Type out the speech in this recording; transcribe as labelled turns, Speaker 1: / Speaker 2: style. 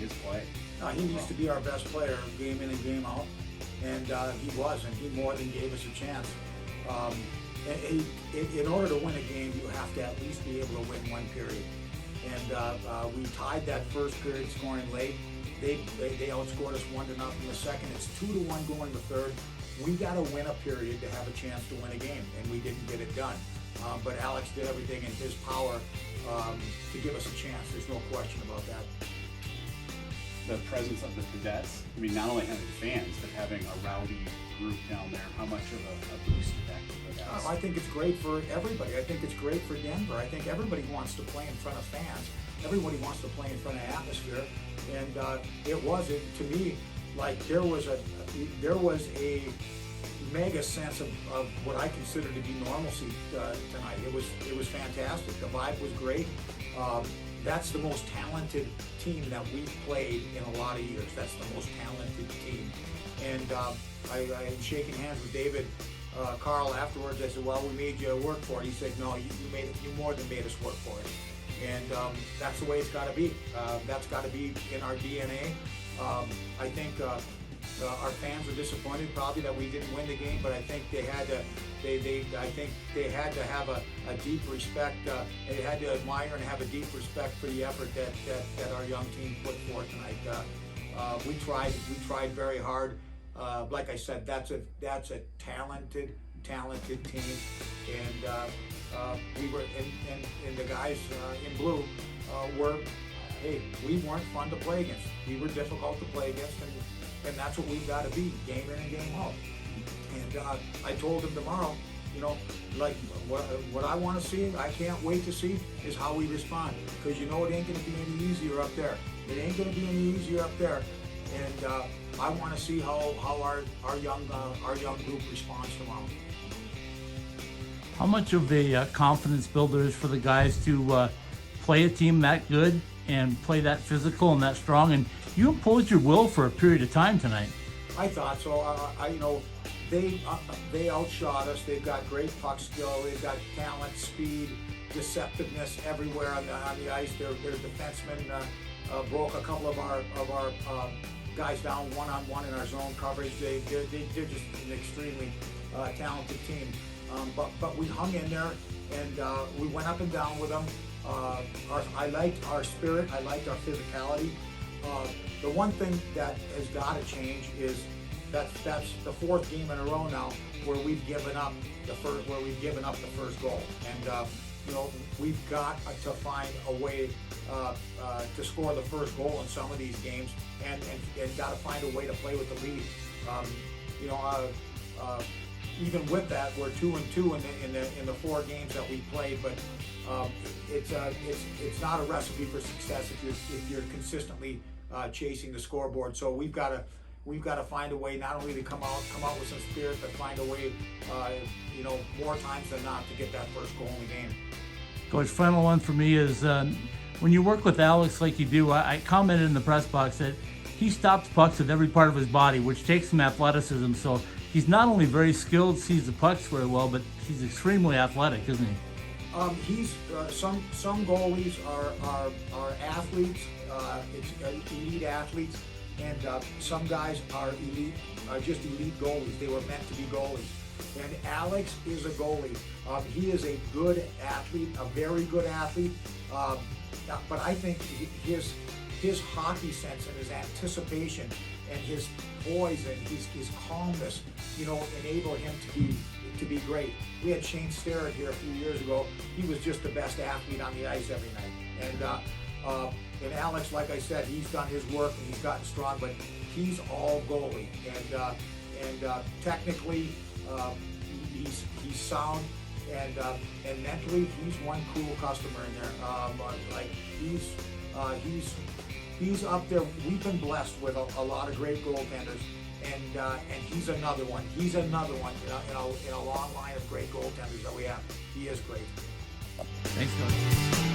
Speaker 1: his play.
Speaker 2: He needs to be our best player game in and game out, and he was, and he more than gave us a chance. In order to win a game, you have to at least be able to win one period. And we tied that first period scoring late. They outscored us 1-0 in the second. It's 2-1 going the third. We got to win a period to have a chance to win a game, and we didn't get it done. But Alex did everything in his power to give us a chance. There's no question about that.
Speaker 1: The presence of the cadets, I mean, not only having fans, but having a rowdy group down there, how much of a boost did that give the guys?
Speaker 2: I think it's great for everybody. I think it's great for Denver. I think everybody wants to play in front of fans. Everybody wants to play in front of atmosphere. And it was, to me, like there was a mega sense of what I consider to be normalcy tonight. It was fantastic. The vibe was great. That's the most talented team that we've played in a lot of years. That's the most talented team. And I shaking hands with David Carl afterwards. I said, "Well, we made you work for it." He said, "No, you more than made us work for it." And that's the way it's got to be. That's got to be in our DNA. I think our fans were disappointed probably that we didn't win the game, but I think they had to. I think they had to have a deep respect. They had to admire and have a deep respect for the effort that our young team put forth tonight. We tried very hard. Like I said, that's a talented team, and we were. And the guys in blue were. Hey, we weren't fun to play against. We were difficult to play against, and that's what we've got to be, game in and game out. And I told him tomorrow, like what I want to see, I can't wait to see, is how we respond. Because it ain't going to be any easier up there. It ain't going to be any easier up there. And I want to see how our young group responds tomorrow.
Speaker 3: How much of a confidence builder is for the guys to play a team that good and play that physical and that strong? And you imposed your will for a period of time tonight.
Speaker 2: I thought so. They outshot us. They've got great puck skill. They've got talent, speed, deceptiveness everywhere on the ice. Their defensemen broke a couple of our guys down one-on-one in our zone coverage. They're just an extremely talented team. But we hung in there, and we went up and down with them. I liked our spirit. I liked our physicality. The one thing that has got to change is that's the fourth game in a row now where we've given up the first goal, and we've got to find a way to score the first goal in some of these games, and got to find a way to play with the lead. Even with that, we're 2-2 in the 4 games that we played, but it's not a recipe for success if you're consistently chasing the scoreboard. So we've got to find a way not only to come out with some spirit, but find a way, more times than not, to get that first goal in the game.
Speaker 3: Coach, final one for me is when you work with Alex like you do, I commented in the press box that he stops pucks with every part of his body, which takes some athleticism. So he's not only very skilled, sees the pucks very well, but he's extremely athletic, isn't he?
Speaker 2: He's some goalies are athletes, elite athletes, and some guys are just elite goalies. They were meant to be goalies. And Alex is a goalie. He is a good athlete, a very good athlete. But I think his hockey sense and his anticipation and his poise and his calmness, enable him to be great. We had Shane Serratore here a few years ago. He was just the best athlete on the ice every night. And Alex, like I said, he's done his work and he's gotten strong, but he's all goalie. And technically, he's sound, and mentally, he's one cool customer in there. He's up there. We've been blessed with a lot of great goaltenders, and he's another one. He's another one in a long line of great goaltenders that we have. He is great.
Speaker 3: Thanks, Coach.